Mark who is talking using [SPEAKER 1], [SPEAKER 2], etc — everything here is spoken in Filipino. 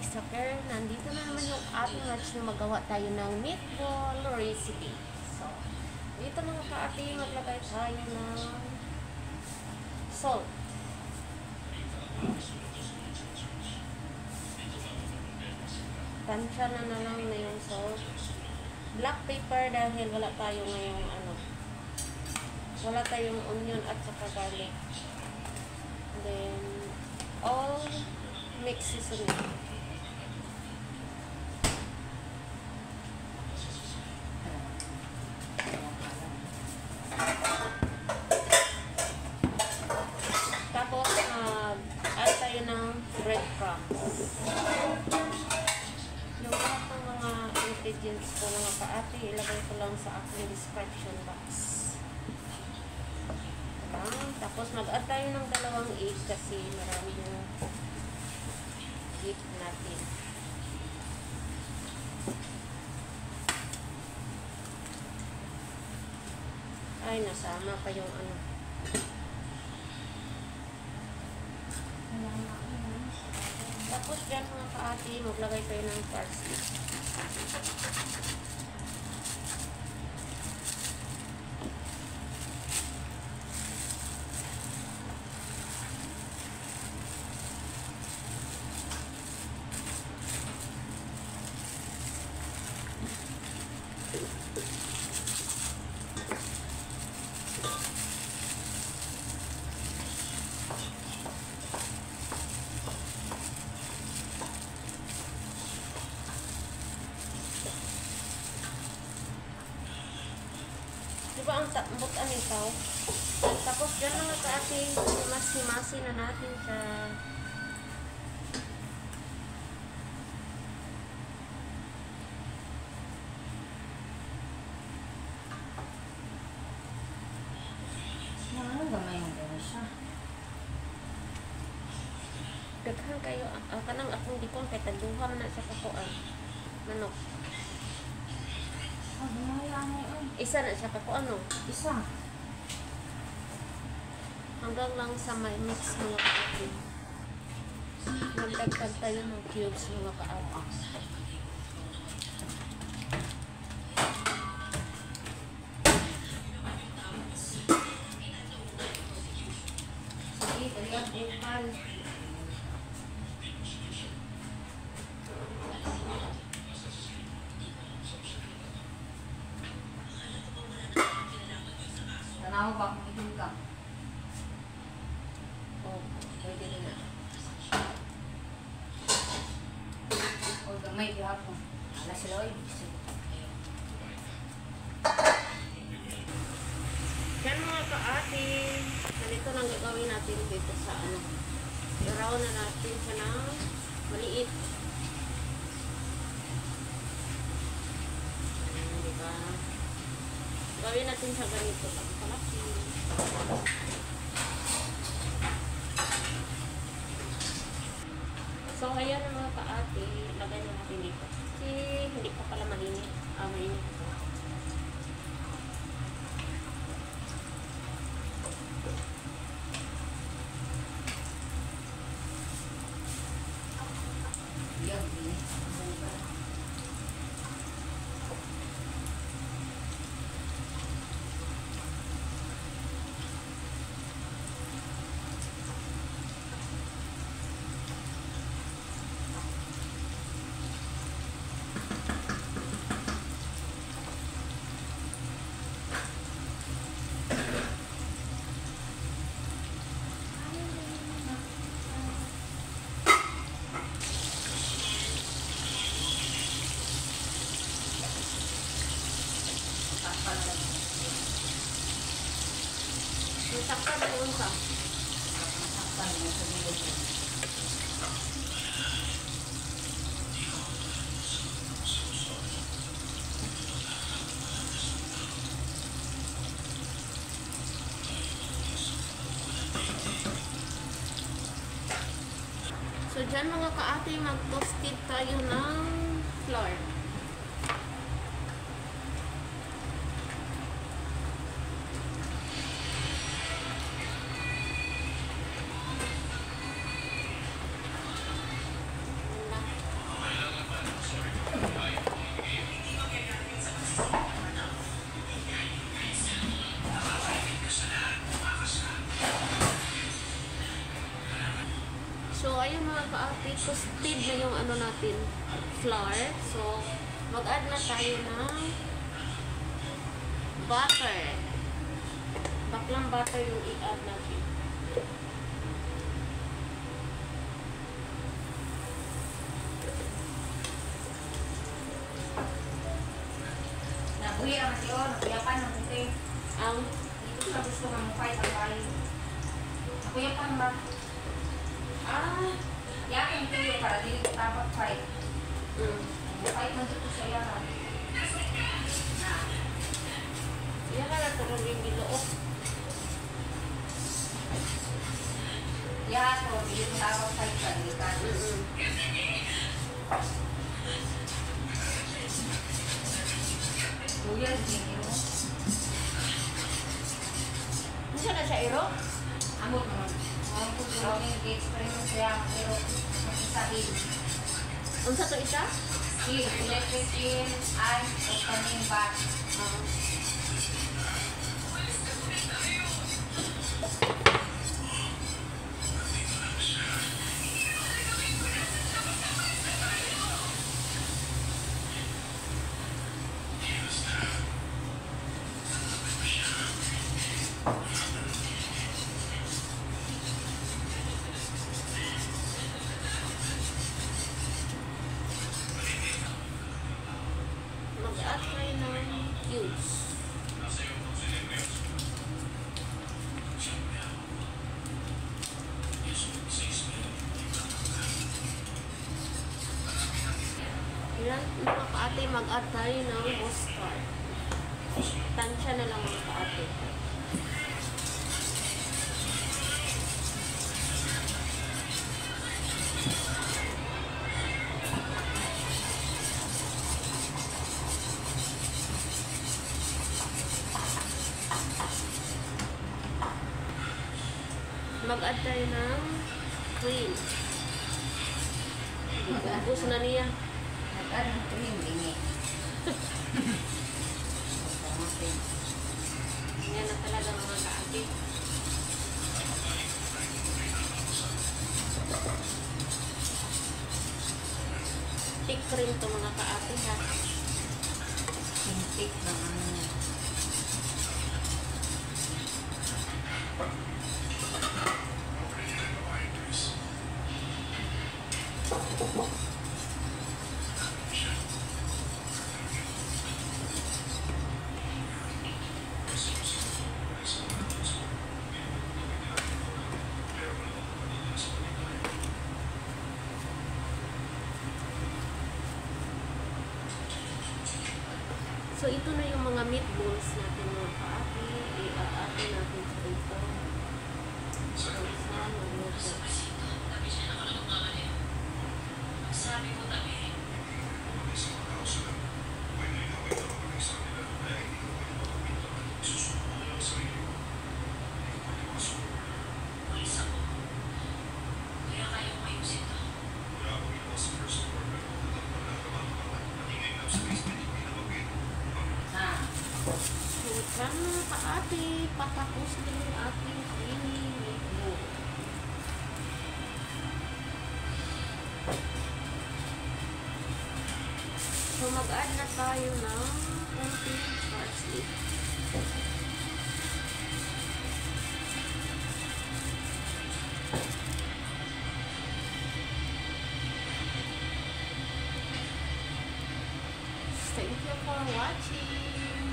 [SPEAKER 1] Sucker, nandito na naman yung ating lunch na magawa tayo ng meatball recipe. So, dito mga ka-ate, maglagay tayo ng salt. Tansya na lang na yung salt. Black pepper dahil wala tayo ngayong wala tayong onion at saka garlic. Then, all mixed seasoning. Tapos, add tayo ng breadcrumbs. Yung lahat ng mga ingredients ko mga kaate, ilagay ko lang sa aking description box. Tapos, mag-add tayo ng 2 egg kasi marami yung egg natin. Ay, nasama pa yung Tapos dyan mga kaati, maglagay tayo ng parsley. Diba ang butan ito? Tapos dyan mga kaati, masi-masi na natin siya.
[SPEAKER 2] Gamay yung gano'n siya.
[SPEAKER 1] Daghan kayo, kanang akong dikon kay taduha man na sa kakuan. Manok.
[SPEAKER 2] Gamaya na yun.
[SPEAKER 1] Isa na siya kakuan no?
[SPEAKER 2] Isa.
[SPEAKER 1] Hanggang lang sa may mix mga kaati. Magdagdag tayo ng cubes mga kaati.
[SPEAKER 2] Tanaw ba kung itin ka?
[SPEAKER 1] Oh, pwede rin na.
[SPEAKER 2] O gamay di hapon. Ala sila oy.
[SPEAKER 1] Yan mga kaati. Ganito lang gagawin natin dito sa i-raw na natin siya ng maliit. Diba? Gawin natin siya ganito. Palaki. So, ayan ang mga kaati. Lagay na natin dito. Kasi hindi pa pala mainit. Mainit ito. Saktan na yun sa.
[SPEAKER 2] Saktan mo sa bilog.
[SPEAKER 1] So, dyan mga kaati, mag-toasted tayo ng flour. melted na yung ano natin, flour. So, mag-add na tayo ng butter. Baklang butter yung i-add natin.
[SPEAKER 2] Nabuhi naman siya, nabuyapan ng puti.
[SPEAKER 1] Ang
[SPEAKER 2] Dito sa gusto kang fight ang bahay. Nabuyapan ba? Yakin tuyo para dili ko tapak fight. Fight man dito sa yakan.
[SPEAKER 1] Iya ka na tulong yung bilook.
[SPEAKER 2] Yahan ko, dili ko tapak fight ka. Dili ka. Tuyo, hindi mo.
[SPEAKER 1] Ano siya na siya, Iro?
[SPEAKER 2] Amot naman. Ang puso yung express siya, pero masasahin.
[SPEAKER 1] Unsa to isa?
[SPEAKER 2] Heat, electric heat, ice, opening back.
[SPEAKER 1] Mag-add tayo ng cubes. Ilan mga kaate, mag-add tayo ng mustard. Tansya na lang mga kaate. Mag-add tayo ng cream. Ubus na niya.
[SPEAKER 2] Nag-add ng cream, dingi.
[SPEAKER 1] Yan na talaga mga kaate. Thick cream to mga kaate ha.
[SPEAKER 2] Tintik naman niya.
[SPEAKER 1] So, ito na yung mga meatballs natin mga kaate. I-aate natin sa ito. So, isa, magluto. So, tara mga kaate. Patapos na yung ating creamy meatball. So, mag-add na tayo ng konting parsley. Thank you for watching.